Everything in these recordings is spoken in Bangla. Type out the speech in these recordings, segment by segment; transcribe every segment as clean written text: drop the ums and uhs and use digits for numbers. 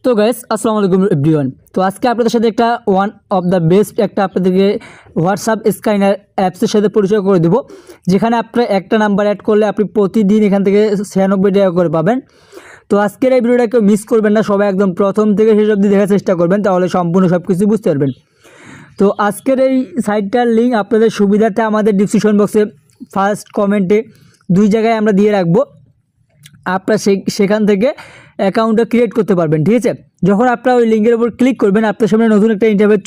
তো গাইস আসসালামু আলাইকুম এভরিওয়ান। তো আজকে আপনাদের সাথে একটা ওয়ান অফ দ্য বেস্ট একটা আপনাদেরকে হোয়াটসঅ্যাপ স্ক্যানার অ্যাপসের সাথে পরিচয় করে দেবো, যেখানে আপনার একটা নাম্বার অ্যাড করলে আপনি প্রতিদিন এখান থেকে 96 টাকা করে পাবেন। তো আজকের এই ভিডিওটা কেউ মিস করবেন না, সবাই একদম প্রথম থেকে শেষ অবধি দেখার চেষ্টা করবেন, তাহলে সম্পূর্ণ সব কিছু বুঝতে পারবেন। তো আজকের এই সাইটটার লিঙ্ক আপনাদের সুবিধার্থে আমাদের ডিসক্রিপশন বক্সে ফার্স্ট কমেন্টে দুই জায়গায় আমরা দিয়ে রাখবো। আপনারা সেখান থেকে অ্যাকাউন্টটা ক্রিয়েট করতে পারবেন। ঠিক আছে, যখন আপনারা ওই লিঙ্কের উপর ক্লিক করবেন আপনার সামনে নতুন একটা ইন্টারফেস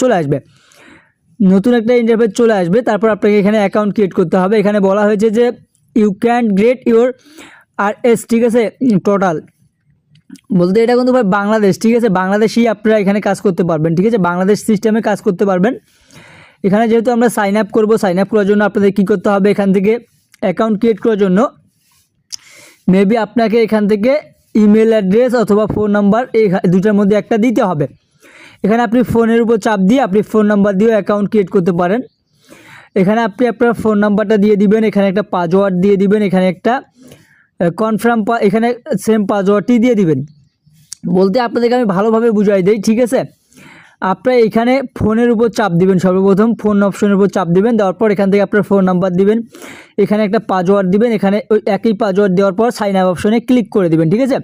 চলে আসবে। তারপর আপনাকে এখানে অ্যাকাউন্ট ক্রিয়েট করতে হবে। এখানে বলা হয়েছে যে you can create your RS, ঠিক আছে, টোটাল বলতে এটা কিন্তু ভাই বাংলাদেশ, ঠিক আছে, বাংলাদেশেই আপনারা এখানে কাজ করতে পারবেন। ঠিক আছে, বাংলাদেশ সিস্টেমে কাজ করতে পারবেন। এখানে যেহেতু আমরা সাইন আপ করার জন্য আপনাদের কী করতে হবে, এখান থেকে অ্যাকাউন্ট ক্রিয়েট করার জন্য মেবি আপনাকে এখান থেকে ইমেল অ্যাড্রেস অথবা ফোন নাম্বার এই দুটার মধ্যে একটা দিতে হবে। এখানে আপনি ফোনের উপর চাপ দিয়ে আপনি ফোন নাম্বার দিয়েও অ্যাকাউন্ট ক্রিয়েট করতে পারেন। এখানে আপনি আপনার ফোন নাম্বারটা দিয়ে দিবেন, এখানে একটা পাসওয়ার্ড দিয়ে দিবেন, এখানে একটা কনফার্ম, এখানে সেম পাসওয়ার্ডটি দিয়ে দিবেন। বলতে আপনাদেরকে আমি ভালোভাবে বুঝাই দিই। ঠিক আছে, আপনারা এখানে ফোনের উপর চাপ দিবেন, সর্বপ্রথম ফোন অপশনের উপর চাপ দিবেন, দেওয়ার পর এখান থেকে আপনার ফোন নাম্বার দিবেন, এখানে একটা পাসওয়ার্ড দিবেন, এখানে ওই একই পাসওয়ার্ড দেওয়ার পর সাইন আপ অপশনে ক্লিক করে দিবেন। ঠিক আছে,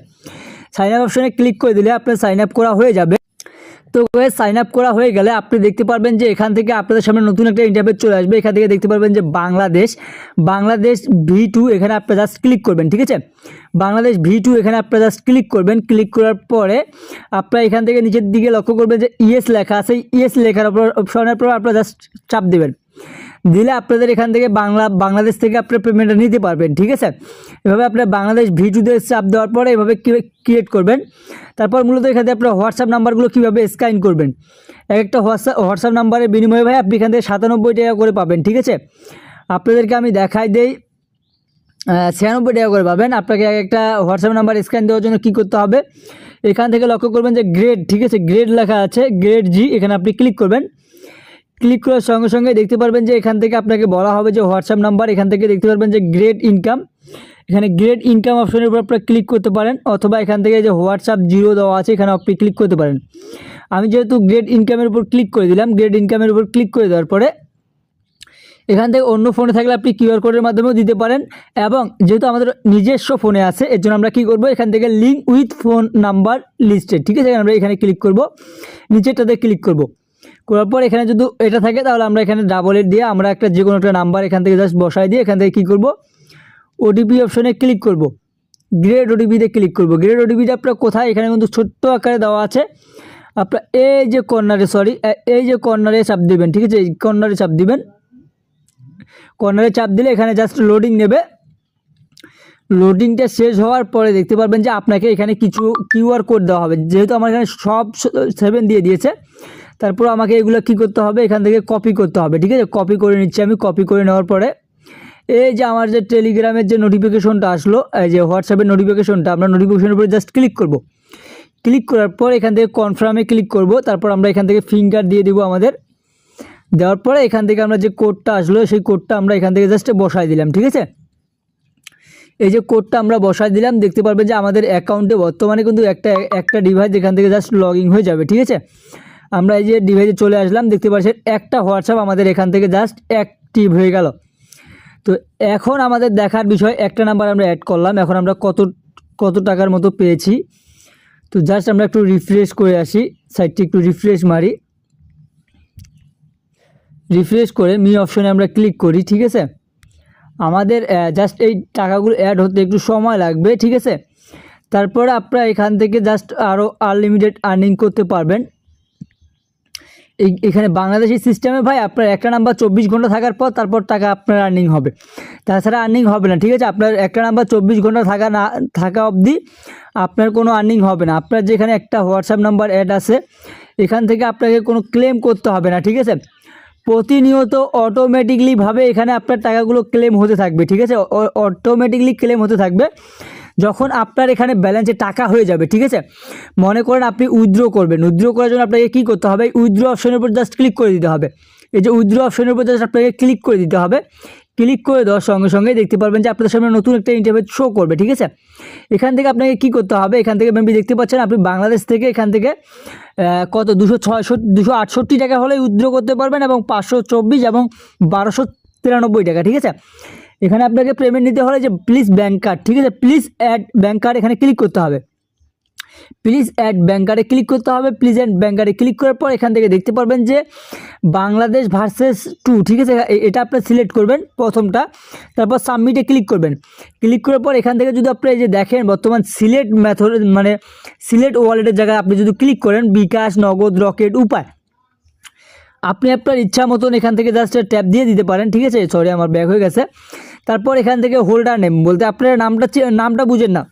সাইন আপ অপশনে ক্লিক করে দিলে আপনার সাইন আপ করা হয়ে যাবে। তো সাইন আপ করা হয়ে গেলে আপনি দেখতে পারবেন যে এখান থেকে আপনাদের সামনে নতুন একটা ইন্টারফেস চলে আসবে। এখান থেকে দেখতে পারবেন যে বাংলাদেশ V2, এখানে আপনি জাস্ট ক্লিক করবেন। ঠিক আছে, বাংলাদেশ V2 এখানে আপনি জাস্ট ক্লিক করবেন। ক্লিক করার পরে আপনারা এখান থেকে নিচের দিকে লক্ষ্য করবেন যে ইয়েস লেখা আছে, ইয়েস লেখার অপশনের পর আপনারা জাস্ট চাপ দেবেন। দিলে আপনাদের এখান থেকে বাংলাদেশ থেকে আপনার পেমেন্টটা নিতে পারবেন। ঠিক আছে, এভাবে আপনার বাংলাদেশ V2-তে চাপ দেওয়ার পরে এভাবে ক্রিয়েট করবেন। তারপর মূলত এখান থেকে আপনার হোয়াটসঅ্যাপ নাম্বারগুলো কীভাবে স্ক্যান করবেন, একটা হোয়াটসঅ্যাপ নাম্বারের বিনিময়ে ভাই আপনি এখান থেকে 97 টাকা করে পাবেন। ঠিক আছে, আপনাদেরকে আমি দেখাই দেই, 96 টাকা করে পাবেন। আপনাকে একটা হোয়াটসঅ্যাপ নাম্বার স্ক্যান দেওয়ার জন্য কী করতে হবে, এখান থেকে লক্ষ্য করবেন যে গ্রেড, ঠিক আছে, গ্রেড লেখা আছে, গ্রেড G, এখানে আপনি ক্লিক করবেন। ক্লিক করার সঙ্গে সঙ্গে দেখতে পারবেন যে এখান থেকে আপনাকে বলা হবে যে হোয়াটসঅ্যাপ নাম্বার, এখান থেকে দেখতে পারবেন যে গ্রেড ইনকাম, এখানে গ্রেড ইনকাম অপশনের উপর আপনারা ক্লিক করতে পারেন, অথবা এখান থেকে যে হোয়াটসঅ্যাপ 0 দেওয়া আছে এখানে আপনি ক্লিক করতে পারেন। আমি যেহেতু গ্রেড ইনকামের উপর ক্লিক করে দিলাম, গ্রেড ইনকামের উপর ক্লিক করে দেওয়ার পরে এখান থেকে অন্য ফোনে থাকলে আপনি QR কোডের মাধ্যমেও দিতে পারেন, এবং যেহেতু আমাদের নিজস্ব ফোনে আছে এর জন্য আমরা কী করবো, এখান থেকে link with phone number listed, ঠিক আছে, আমরা এখানে ক্লিক করব, নিচেরটাতে ক্লিক করব। করার পর এখানে যদি এটা থাকে তাহলে আমরা এখানে ডাবল এড দিয়ে আমরা একটা যে কোনো একটা নাম্বার এখান থেকে জাস্ট বসাই দিয়ে এখান থেকে কী করব, OTP অপশনে ক্লিক করব, গ্রেড OTPতে ক্লিক করব। গ্রেড OTPটা আপনার কোথায়, এখানে কিন্তু ছোট্ট আকারে দেওয়া আছে, আপনার এই যে কর্নারে চাপ দিবেন। ঠিক আছে, এই কর্নারে চাপ দিবেন। কর্নারে চাপ দিলে এখানে জাস্ট লোডিং নেবে। লোডিংটা শেষ হওয়ার পরে দেখতে পারবেন যে আপনাকে এখানে কিছু QR কোড দেওয়া হবে। যেহেতু আমার এখানে সব 7 দিয়ে দিয়েছে, তারপর আমাকে এগুলো কী করতে হবে, এখান থেকে কপি করতে হবে। ঠিক আছে, কপি করে নিচ্ছি আমি। কপি করে নেওয়ার পরে এই যে আমার যে টেলিগ্রামের যে নোটিফিকেশনটা আসলো, এই যে হোয়াটসঅ্যাপের নোটিফিকেশনটা, আমরা নোটিফিকেশনের উপরে জাস্ট ক্লিক করব। ক্লিক করার পর এখান থেকে কনফার্মে ক্লিক করব। তারপর আমরা এখান থেকে ফিঙ্গার দিয়ে দেবো আমাদের। দেওয়ার পরে এখান থেকে আমরা যে কোডটা আসলো সেই কোডটা আমরা এখান থেকে জাস্ট বসাই দিলাম। ঠিক আছে, এই যে কোডটা আমরা বসাই দিলাম, দেখতে পারবেন যে আমাদের অ্যাকাউন্টে বর্তমানে কিন্তু একটা ডিভাইস এখান থেকে জাস্ট লগ ইন হয়ে যাবে। ঠিক আছে, আমরা এই যে ডিভাইসে চলে আসলাম, দেখতে পাচ্ছেন একটা হোয়াটসঅ্যাপ আমাদের এখান থেকে জাস্ট অ্যাক্টিভ হয়ে গেল। তো এখন আমাদের দেখার বিষয়, একটা নাম্বার আমরা অ্যাড করলাম, এখন আমরা কত টাকার মতো পেয়েছি। তো জাস্ট আমরা একটু রিফ্রেশ করে আসি, সাইটটি একটু রিফ্রেশ মারি। রিফ্রেশ করে মি অপশনে আমরা ক্লিক করি। ঠিক আছে, আমাদের জাস্ট এই টাকাগুলো অ্যাড হতে একটু সময় লাগবে। ঠিক আছে, তারপরে আপনারা এখান থেকে জাস্ট আরও আনলিমিটেড আর্নিং করতে পারবেন। এখানে বাংলাদেশি সিস্টেমে ভাই আপনার একটা নাম্বার 24 ঘন্টা থাকার পর তারপর টাকা আপনার আর্নিং হবে, তাছাড়া আর্নিং হবে না। ঠিক আছে, আপনার একটা নাম্বার 24 ঘন্টা থাকা অবধি আপনার কোনো আর্নিং হবে না। আপনার যেখানে একটা হোয়াটসঅ্যাপ নাম্বার অ্যাড আছে এখান থেকে আপনাকে কোনো ক্লেম করতে হবে না। ঠিক আছে, প্রতিনিয়ত অটোমেটিকলিভাবে এখানে আপনার টাকাগুলো ক্লেম হতে থাকবে। ঠিক আছে, অটোমেটিকলি ক্লেম হতে থাকবে যখন আপনার এখানে ব্যালেন্সে টাকা হয়ে যাবে। ঠিক আছে, মনে করেন আপনি উইথড্র করবেন, উইথড্র করার জন্য আপনাকে কী করতে হবে, উইথড্র অপশনের উপর জাস্ট ক্লিক করে দিতে হবে। এই যে উইথড্র অপশনের উপর জাস্ট আপনাকে ক্লিক করে দিতে হবে। ক্লিক করে দেওয়ার সঙ্গে সঙ্গে দেখতে পারবেন যে আপনাদের সামনে নতুন একটা ইন্টারফেস শো করবে, ঠিক আছে। এখান থেকে আপনাকে কি করতে হবে, এখান থেকে মেবি দেখতে পাচ্ছেন আপনি বাংলাদেশ থেকে এখান থেকে কত 268 টাকা হলে উইথড্র করতে পারবেন, এবং 524 এবং 1293 টাকা, ঠিক আছে। এখানে আপনাকে পেমেন্ট নিতে হলে যে প্লিজ ব্যাঙ্ক কার্ড, ঠিক আছে, প্লিজ অ্যাড ব্যাঙ্ক কার্ড এখানে ক্লিক করতে হবে। প্লিজ অ্যাড ব্যাঙ্ক কার্ডে ক্লিক করতে হবে। প্লিজ অ্যাড ব্যাঙ্ক কার্ডে ক্লিক করার পর এখান থেকে দেখতে পারবেন যে বাংলাদেশ ভার্সেস 2, ঠিক আছে, এটা আপনি সিলেক্ট করবেন প্রথমটা, তারপর সাবমিটে ক্লিক করবেন। ক্লিক করার পর এখান থেকে যদি আপনি এই যে দেখেন বর্তমান সিলেক্ট মেথড মানে সিলেক্ট ওয়ালেটের জায়গায় আপনি যদি ক্লিক করেন বিকাশ, নগদ, রকেট, উপায়, আপনি আপনার ইচ্ছা মতন এখান থেকে জাস্ট ট্যাপ দিয়ে দিতে পারেন, ঠিক আছে। সরি আমার ব্যাক হয়ে গেছে। তারপর এখান থেকে হোল্ডার নেম বলতে আপনার নামটা বুঝেন না,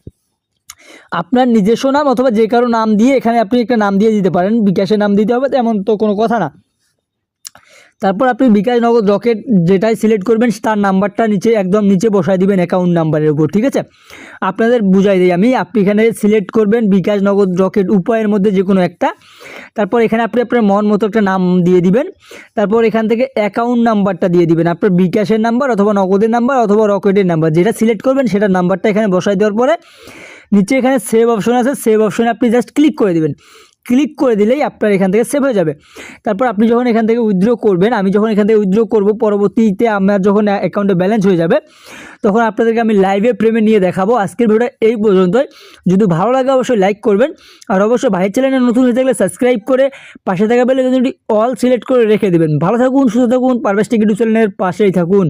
আপনার নিজস্ব নাম অথবা যে কারো নাম দিয়ে এখানে আপনি একটা নাম দিয়ে দিতে পারেন, বিকাশের নাম দিতে হবে তেমন তো কোনো কথা না। তারপর আপনি বিকাশ, নগদ, রকেট যেটাই সিলেক্ট করবেন তার নাম্বারটা একদম নিচে বসায় দিবেন অ্যাকাউন্ট নাম্বারের উপর, ঠিক আছে। আপনাদের বুঝাই দিই আমি, আপনি এখানে সিলেক্ট করবেন বিকাশ, নগদ, রকেট, উপায়ের মধ্যে যে কোনো একটা। তারপর এখানে আপনি আপনার মন মতো একটা নাম দিয়ে দিবেন। তারপর এখান থেকে অ্যাকাউন্ট নাম্বারটা দিয়ে দিবেন, আপনার বিকাশের নাম্বার অথবা নগদের নাম্বার অথবা রকেটের নাম্বার যেটা সিলেক্ট করবেন সেটার নাম্বারটা এখানে বসাই দেওয়ার পরে নিচে এখানে সেভ অপশন আছে, সেভ অপশনে আপনি জাস্ট ক্লিক করে দিবেন। ক্লিক করে দিলেই আপনার এখান থেকে সেভ হয়ে যাবে। তারপর আপনি যখন এখান থেকে উইথড্র করবেন, আমি যখন এখান থেকে উইথড্র করব, পরবর্তীতে আমার যখন অ্যাকাউন্টে ব্যালেন্স হয়ে যাবে তখন আপনাদেরকে আমি লাইভে পেমেন্ট নিয়ে দেখাবো। আজকের ভিডিওটা এই পর্যন্তই। যদি ভালো লাগে অবশ্যই লাইক করবেন, আর অবশ্যই ভাইয়ের চ্যানেলে নতুন হয়ে থাকলে সাবস্ক্রাইব করে পাশে থাকা বেল আইকনটি অল সিলেক্ট করে রেখে দেবেন। ভালো থাকুন, সুস্থ থাকুন, পারভেজ টেক ইউটিউব চ্যানেলের পাশেই থাকুন।